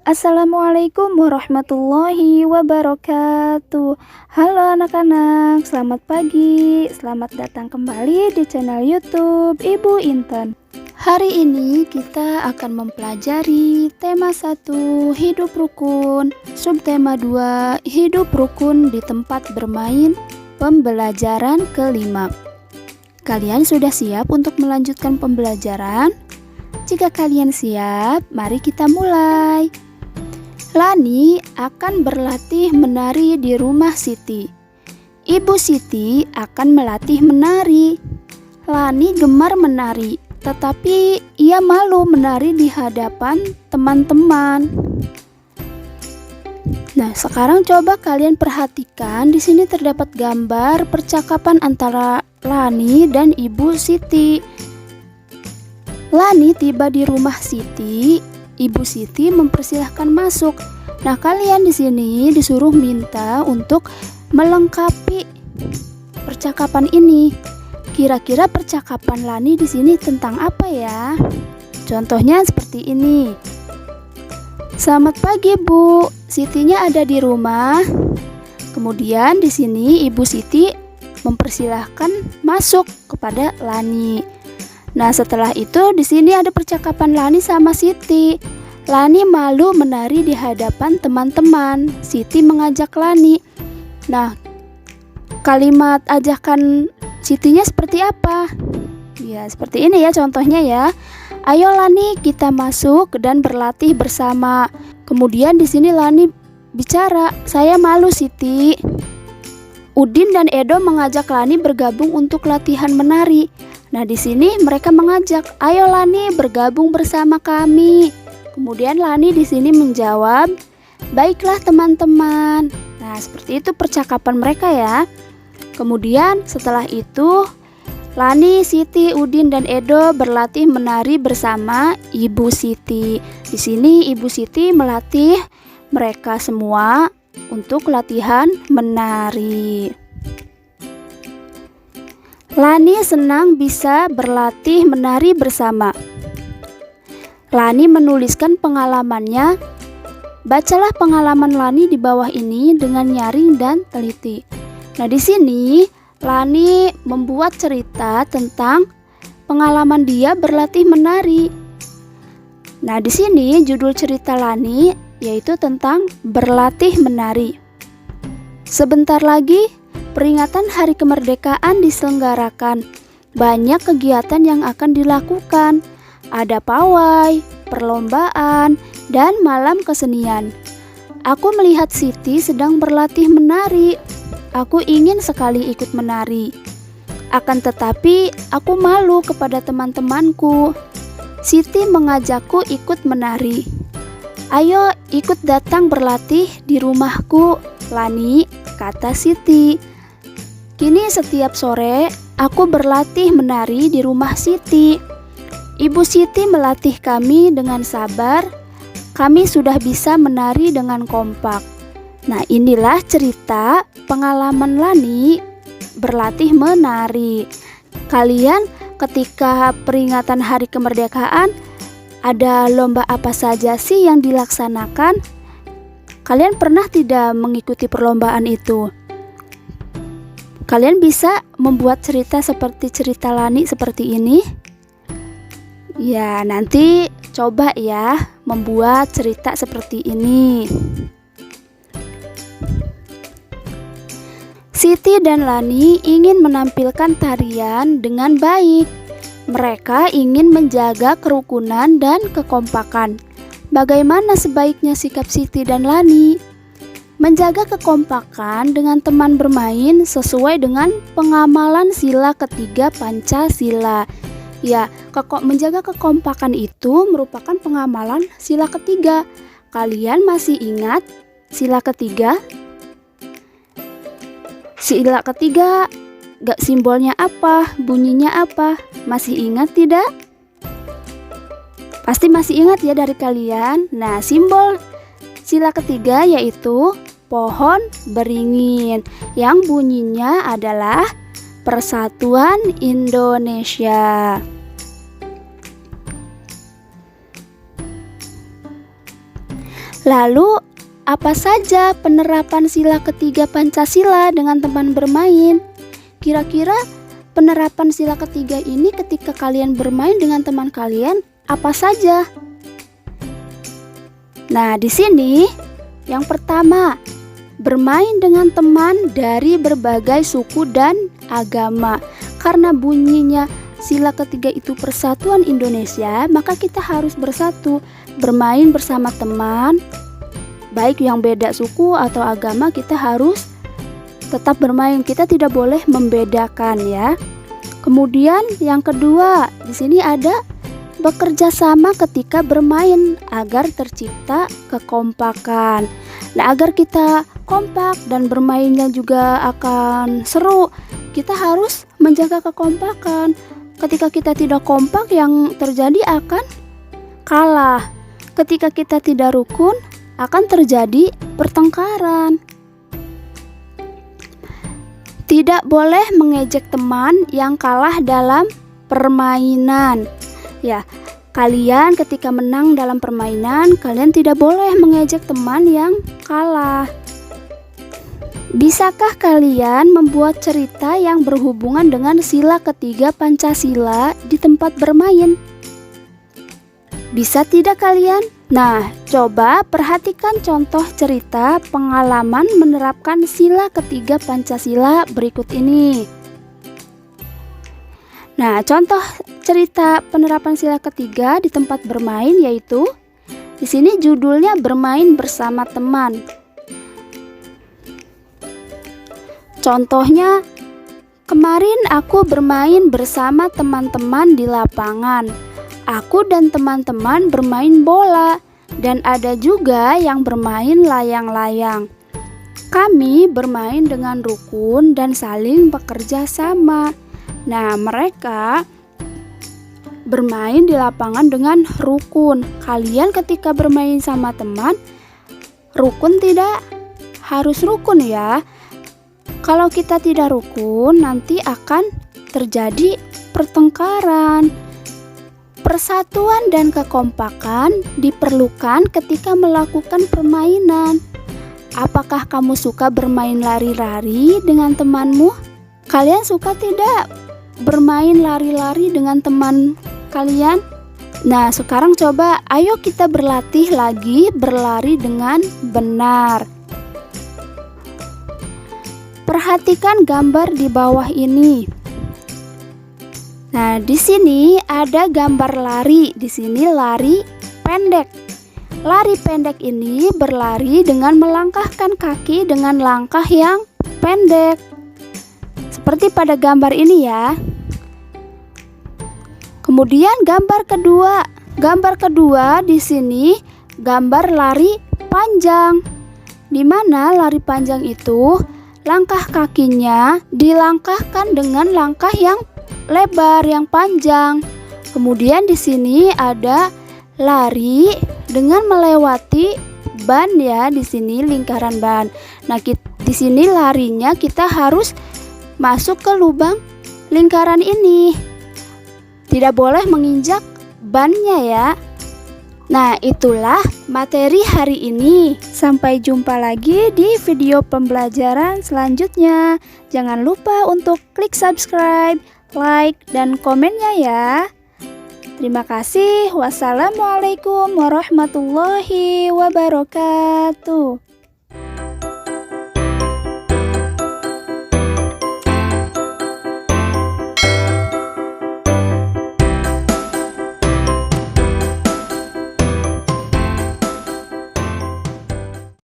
Assalamualaikum warahmatullahi wabarakatuh. Halo anak-anak, selamat pagi. Selamat datang kembali di channel YouTube Ibu Intan. Hari ini kita akan mempelajari tema 1 hidup rukun, subtema 2 hidup rukun di tempat bermain, pembelajaran kelima. Kalian sudah siap untuk melanjutkan pembelajaran? Jika kalian siap, mari kita mulai. Lani akan berlatih menari di rumah Siti. Ibu Siti akan melatih menari. Lani gemar menari, tetapi ia malu menari di hadapan teman-teman. Nah, sekarang coba kalian perhatikan, di sini terdapat gambar percakapan antara Lani dan Ibu Siti. Lani tiba di rumah Siti, Ibu Siti mempersilahkan masuk. Nah, kalian di sini disuruh minta untuk melengkapi percakapan ini. Kira-kira percakapan Lani di sini tentang apa ya? Contohnya seperti ini. Selamat pagi, Bu. Sitinya ada di rumah. Kemudian di sini Ibu Siti mempersilahkan masuk kepada Lani. Nah, setelah itu di sini ada percakapan Lani sama Siti. Lani malu menari di hadapan teman-teman. Siti mengajak Lani. Nah, kalimat ajakan Sitinya seperti apa? Ya, seperti ini ya contohnya ya. Ayo Lani, kita masuk dan berlatih bersama. Kemudian di sini Lani bicara, saya malu Siti. Udin dan Edo mengajak Lani bergabung untuk latihan menari. Nah, di sini mereka mengajak, "Ayo Lani, bergabung bersama kami." Kemudian Lani di sini menjawab, "Baiklah teman-teman." Nah, seperti itu percakapan mereka ya. Kemudian setelah itu Lani, Siti, Udin dan Edo berlatih menari bersama Ibu Siti. Di sini Ibu Siti melatih mereka semua untuk latihan menari. Lani senang bisa berlatih menari bersama. Lani menuliskan pengalamannya. Bacalah pengalaman Lani di bawah ini dengan nyaring dan teliti. Nah, di sini Lani membuat cerita tentang pengalaman dia berlatih menari. Nah, di sini judul cerita Lani yaitu tentang berlatih menari. Sebentar lagi peringatan Hari Kemerdekaan diselenggarakan. Banyak kegiatan yang akan dilakukan. Ada pawai, perlombaan, dan malam kesenian. Aku melihat Siti sedang berlatih menari. Aku ingin sekali ikut menari. Akan tetapi, aku malu kepada teman-temanku. Siti mengajakku ikut menari. Ayo ikut datang berlatih di rumahku, Lani, kata Siti. Kini setiap sore aku berlatih menari di rumah Siti. Ibu Siti melatih kami dengan sabar. Kami sudah bisa menari dengan kompak. Nah, inilah cerita pengalaman Lani berlatih menari. Kalian ketika peringatan Hari Kemerdekaan ada lomba apa saja sih yang dilaksanakan? Kalian pernah tidak mengikuti perlombaan itu? Kalian bisa membuat cerita seperti cerita Lani seperti ini? Ya, nanti coba ya membuat cerita seperti ini. Siti dan Lani ingin menampilkan tarian dengan baik. Mereka ingin menjaga kerukunan dan kekompakan. Bagaimana sebaiknya sikap Siti dan Lani? Menjaga kekompakan dengan teman bermain sesuai dengan pengamalan sila ketiga Pancasila. Ya, menjaga kekompakan itu merupakan pengamalan sila ketiga. Kalian masih ingat sila ketiga? Sila ketiga, simbolnya apa? Bunyinya apa? Masih ingat tidak? Pasti masih ingat ya dari kalian. Nah, simbol sila ketiga yaitu pohon beringin yang bunyinya adalah Persatuan Indonesia. Lalu, apa saja penerapan sila ketiga Pancasila dengan teman bermain? Kira-kira penerapan sila ketiga ini ketika kalian bermain dengan teman kalian apa saja? Nah, di sini yang pertama, bermain dengan teman dari berbagai suku dan agama. Karena bunyinya sila ketiga itu persatuan Indonesia, maka kita harus bersatu, bermain bersama teman, baik yang beda suku atau agama, kita harus tetap bermain. Kita tidak boleh membedakan ya. Kemudian yang kedua, di sini ada bekerja sama ketika bermain agar tercipta kekompakan. Nah, agar kita kompak dan bermainnya juga akan seru, kita harus menjaga kekompakan. Ketika kita tidak kompak, yang terjadi akan kalah. Ketika kita tidak rukun, akan terjadi pertengkaran. Tidak boleh mengejek teman yang kalah dalam permainan. Ya, kalian ketika menang dalam permainan, kalian tidak boleh mengejek teman yang kalah. Bisakah kalian membuat cerita yang berhubungan dengan sila ketiga Pancasila di tempat bermain? Bisa tidak kalian? Nah, coba perhatikan contoh cerita pengalaman menerapkan sila ketiga Pancasila berikut ini. Nah, contoh cerita penerapan sila ketiga di tempat bermain yaitu di sini judulnya bermain bersama teman. Contohnya, kemarin aku bermain bersama teman-teman di lapangan. Aku dan teman-teman bermain bola dan ada juga yang bermain layang-layang. Kami bermain dengan rukun dan saling bekerja sama. Nah, mereka bermain di lapangan dengan rukun. Kalian ketika bermain sama teman, rukun tidak? Harus rukun ya. Kalau kita tidak rukun, nanti akan terjadi pertengkaran. Persatuan dan kekompakan diperlukan ketika melakukan permainan. Apakah kamu suka bermain lari-lari dengan temanmu? Kalian suka tidak bermain lari-lari dengan teman kalian? Nah, sekarang coba ayo kita berlatih lagi berlari dengan benar. Perhatikan gambar di bawah ini. Nah, di sini ada gambar lari. Di sini lari pendek. Lari pendek ini berlari dengan melangkahkan kaki dengan langkah yang pendek. Seperti pada gambar ini ya. Kemudian gambar kedua. Gambar kedua di sini gambar lari panjang. Di mana lari panjang itu langkah kakinya dilangkahkan dengan langkah yang lebar, yang panjang. Kemudian di sini ada lari dengan melewati ban ya, di sini lingkaran ban. Nah, di sini larinya kita harus masuk ke lubang lingkaran ini. Tidak boleh menginjak bannya ya. Nah, itulah materi hari ini. Sampai jumpa lagi di video pembelajaran selanjutnya. Jangan lupa untuk klik subscribe, like, dan komennya ya. Terima kasih. Wassalamualaikum warahmatullahi wabarakatuh.